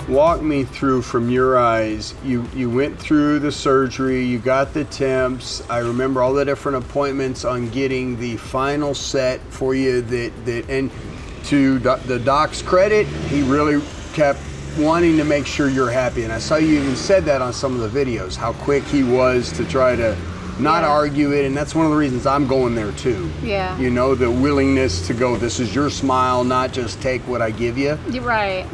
walk me through from your eyes. You went through the surgery, you got the temps. I remember all the different appointments on getting the final set for you. And to the doc's credit, he really kept wanting to make sure you're happy. And I saw you even said that on some of the videos, how quick he was to try to not argue it. And that's one of the reasons I'm going there too. Yeah. You know, the willingness to go, this is your smile, not just take what I give you. You're right.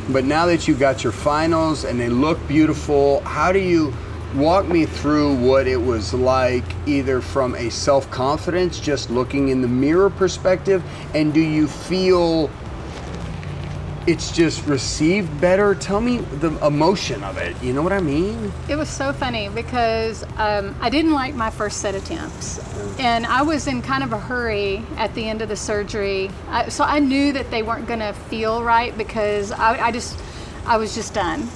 But now that you got your finals and they look beautiful, how do you walk me through what it was like, either from a self-confidence, just looking in the mirror perspective, and do you feel it's just received better? Tell me the emotion of it, you know what I mean? It was so funny because I didn't like my first set of temps. And I was in kind of a hurry at the end of the surgery. So I knew that they weren't gonna feel right because I was just done.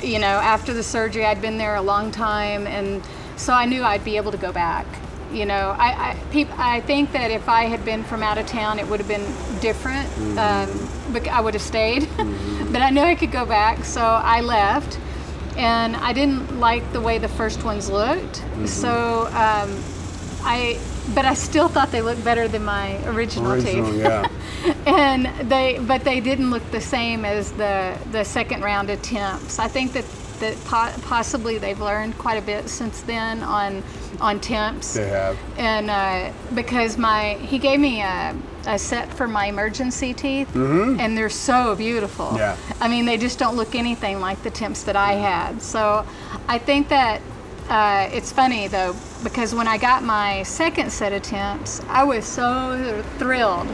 You know, after the surgery, I'd been there a long time, and so I knew I'd be able to go back. You know, I think that if I had been from out of town, it would have been different. But I would have stayed. But I knew I could go back, so I left. And I didn't like the way the first ones looked. So but I still thought they looked better than my original teeth. Yeah. But they didn't look the same as the second round of temps. I think that possibly they've learned quite a bit since then on temps. They have. And because he gave me a set for my emergency teeth, and they're so beautiful. Yeah. I mean, they just don't look anything like the temps that I had. So I think that it's funny though, because when I got my second set of temps, I was so thrilled.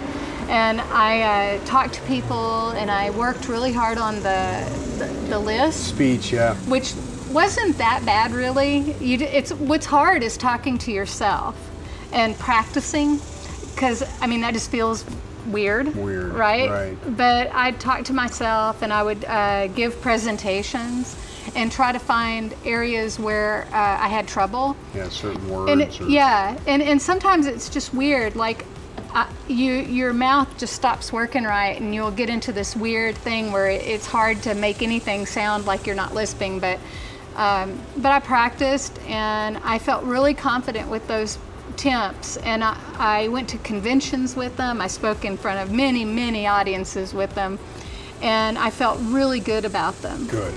And I talked to people, and I worked really hard on the list. Speech, yeah. Which wasn't that bad, really. What's hard is talking to yourself and practicing, because, I mean, that just feels weird. Right? But I'd talk to myself, and I would give presentations and try to find areas where I had trouble. Yeah, certain words. And sometimes it's just weird, like, your mouth just stops working right, and you'll get into this weird thing where it's hard to make anything sound like you're not lisping. But I practiced, and I felt really confident with those temps. And I went to conventions with them. I spoke in front of many, many audiences with them, and I felt really good about them. Good.